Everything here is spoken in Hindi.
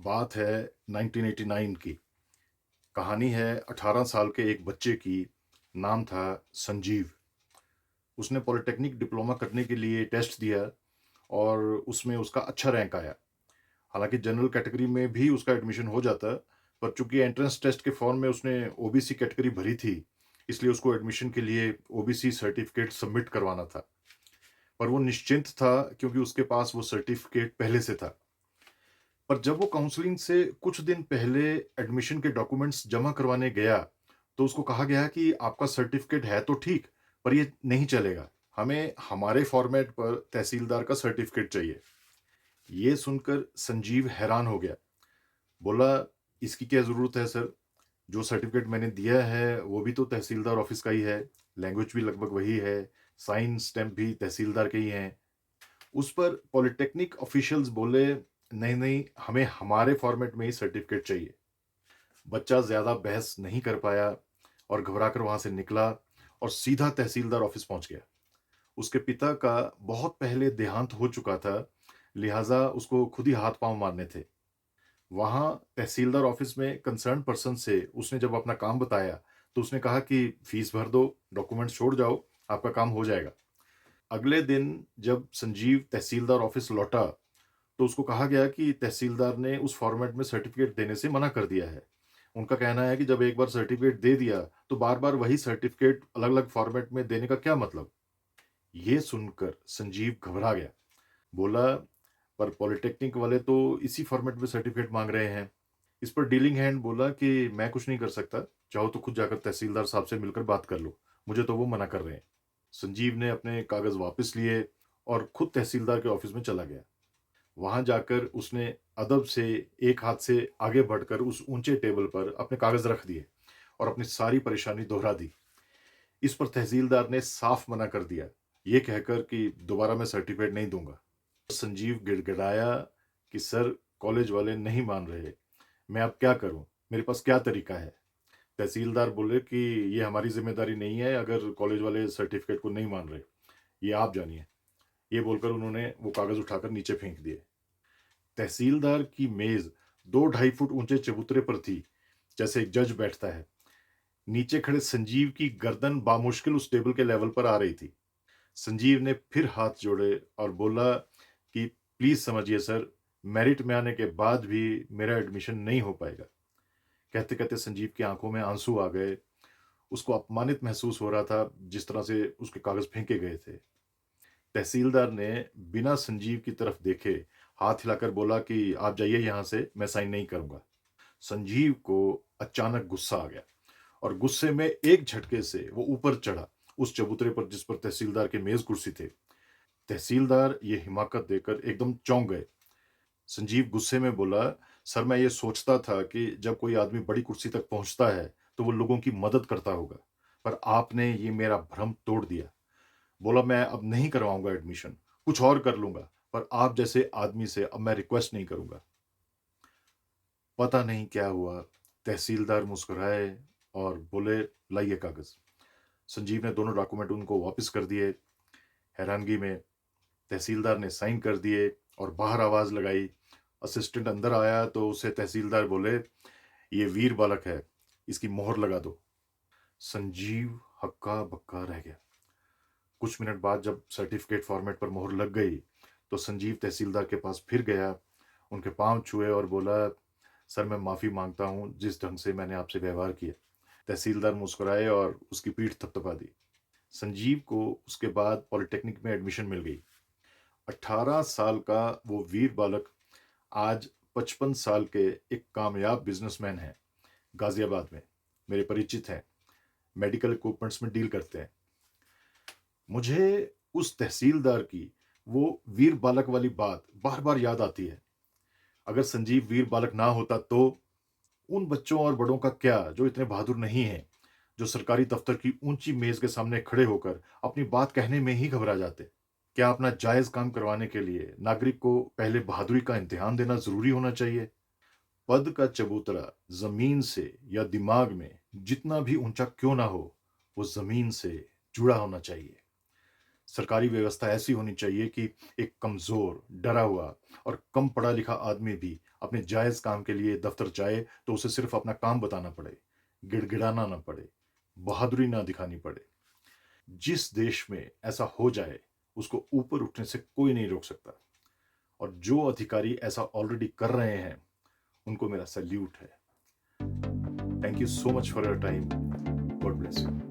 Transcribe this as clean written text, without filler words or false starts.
बात है 1989 की। कहानी है 18 साल के एक बच्चे की। नाम था संजीव। उसने पॉलिटेक्निक डिप्लोमा करने के लिए टेस्ट दिया और उसमें उसका अच्छा रैंक आया। हालांकि जनरल कैटेगरी में भी उसका एडमिशन हो जाता, पर चूंकि एंट्रेंस टेस्ट के फॉर्म में उसने ओबीसी कैटेगरी भरी थी, इसलिए उसको एडमिशन के लिए ओबीसी सर्टिफिकेट सबमिट करवाना था। पर वो निश्चिंत था क्योंकि उसके पास वो सर्टिफिकेट पहले से था। पर जब वो काउंसलिंग से कुछ दिन पहले एडमिशन के डॉक्यूमेंट्स जमा करवाने गया, तो उसको कहा गया कि आपका सर्टिफिकेट है तो ठीक, पर ये नहीं चलेगा। हमें हमारे फॉर्मेट पर तहसीलदार का सर्टिफिकेट चाहिए। ये सुनकर संजीव हैरान हो गया। बोला, इसकी क्या ज़रूरत है सर? जो सर्टिफिकेट मैंने दिया है वो भी तो तहसीलदार ऑफिस का ही है, लैंग्वेज भी लगभग वही है, साइन स्टैम्प भी तहसीलदार के ही हैं। उस पर पॉलिटेक्निक ऑफिशियल्स बोले, नहीं नहीं, हमें हमारे फॉर्मेट में ही सर्टिफिकेट चाहिए। बच्चा ज़्यादा बहस नहीं कर पाया और घबराकर वहां से निकला और सीधा तहसीलदार ऑफिस पहुंच गया। उसके पिता का बहुत पहले देहांत हो चुका था, लिहाजा उसको खुद ही हाथ पांव मारने थे। वहां तहसीलदार ऑफिस में कंसर्न पर्सन से उसने जब अपना काम बताया, तो उसने कहा कि फीस भर दो, डॉक्यूमेंट छोड़ जाओ, आपका काम हो जाएगा। अगले दिन जब संजीव तहसीलदार ऑफिस लौटा, तो उसको कहा गया कि तहसीलदार ने उस फॉर्मेट में सर्टिफिकेट देने से मना कर दिया है। उनका कहना है कि जब एक बार सर्टिफिकेट दे दिया, तो बार-बार वही सर्टिफिकेट अलग-अलग फॉर्मेट में देने का क्या मतलब? ये सुनकर संजीव घबरा गया। बोला, पर पॉलिटेक्निक वाले तो इसी फॉर्मेट में सर्टिफिकेट माँग रहे हैं। इस पर डीलिंग हैंड बोला कि मैं कुछ नहीं कर सकता, चाहो तो खुद जाकर तहसीलदार साहब से मिलकर बात कर लो, मुझे तो वो मना कर रहे हैं। संजीव ने अपने कागज़ वापस लिए और खुद तहसीलदार के ऑफिस में चला गया। वहां जाकर उसने अदब से एक हाथ से आगे बढ़कर उस ऊंचे टेबल पर अपने कागज रख दिए और अपनी सारी परेशानी दोहरा दी। इस पर तहसीलदार ने साफ मना कर दिया, ये कहकर कि दोबारा मैं सर्टिफिकेट नहीं दूंगा। संजीव गिड़गिड़ाया कि सर, कॉलेज वाले नहीं मान रहे, मैं अब क्या करूं, मेरे पास क्या तरीका है? तहसीलदार बोले कि ये हमारी जिम्मेदारी नहीं है अगर कॉलेज वाले सर्टिफिकेट को नहीं मान रहे, ये आप जानिए। ये बोलकर उन्होंने वो कागज उठाकर नीचे फेंक दिए। तहसीलदार की मेज 2 ढाई फुट ऊंचे चबूतरे पर थी, जैसे एक जज बैठता है। नीचे खड़े संजीव की गर्दन बामुश्किल उस टेबल के लेवल पर आ रही थी। संजीव ने फिर हाथ जोड़े और बोला कि प्लीज समझिए सर, मेरिट में आने के बाद भी मेरा एडमिशन नहीं हो पाएगा। कहते कहते संजीव की आंखों में आंसू आ गए। उसको अपमानित महसूस हो रहा था जिस तरह से उसके कागज फेंके गए थे। तहसीलदार ने बिना संजीव की तरफ देखे हाथ हिलाकर बोला कि आप जाइए यहां से, मैं साइन नहीं करूंगा। संजीव को अचानक गुस्सा आ गया और गुस्से में एक झटके से वो ऊपर चढ़ा उस चबूतरे पर जिस पर तहसीलदार के मेज कुर्सी थे। तहसीलदार ये हिमाकत देकर एकदम चौंक गए। संजीव गुस्से में बोला, सर, मैं ये सोचता था कि जब कोई आदमी बड़ी कुर्सी तक पहुंचता है तो वो लोगों की मदद करता होगा, पर आपने ये मेरा भ्रम तोड़ दिया। बोला, मैं अब नहीं करवाऊंगा एडमिशन, कुछ और कर लूंगा, पर आप जैसे आदमी से अब मैं रिक्वेस्ट नहीं करूंगा। पता नहीं क्या हुआ, तहसीलदार मुस्कुराए और बोले, लाइए कागज। संजीव ने दोनों डॉक्यूमेंट उनको वापस कर दिए। हैरानगी में तहसीलदार ने साइन कर दिए और बाहर आवाज लगाई। असिस्टेंट अंदर आया तो उसे तहसीलदार बोले, ये वीर बालक है, इसकी मोहर लगा दो। संजीव हक्का बक्का रह गया। कुछ मिनट बाद जब सर्टिफिकेट फॉर्मेट पर मोहर लग गई, तो संजीव तहसीलदार के पास फिर गया, उनके पांव छुए और बोला, सर, मैं माफ़ी मांगता हूं जिस ढंग से मैंने आपसे व्यवहार किया। तहसीलदार मुस्कुराए और उसकी पीठ थपथपा दी। संजीव को उसके बाद पॉलिटेक्निक में एडमिशन मिल गई। 18 साल का वो वीर बालक आज 55 साल के एक कामयाब बिजनेसमैन है। गाजियाबाद में मेरे परिचित हैं, मेडिकल इक्विपमेंट्स में डील करते हैं। मुझे उस तहसीलदार की वो वीर बालक वाली बात बार बार याद आती है। अगर संजीव वीर बालक ना होता तो उन बच्चों और बड़ों का क्या जो इतने बहादुर नहीं हैं, जो सरकारी दफ्तर की ऊंची मेज के सामने खड़े होकर अपनी बात कहने में ही घबरा जाते। क्या अपना जायज काम करवाने के लिए नागरिक को पहले बहादुरी का इम्तिहान देना जरूरी होना चाहिए? पद का चबूतरा जमीन से या दिमाग में जितना भी ऊंचा क्यों ना हो, वो जमीन से जुड़ा होना चाहिए। सरकारी व्यवस्था ऐसी होनी चाहिए कि एक कमजोर, डरा हुआ और कम पढ़ा लिखा आदमी भी अपने जायज़ काम के लिए दफ़्तर जाए तो उसे सिर्फ़ अपना काम बताना पड़े, गिड़गिड़ाना ना पड़े, बहादुरी ना दिखानी पड़े। जिस देश में ऐसा हो जाए, उसको ऊपर उठने से कोई नहीं रोक सकता और जो अधिकारी ऐसा ऑलरेडी कर रहे हैं, उनको मेरा सैल्यूट है। Thank you so much for your time. God bless you.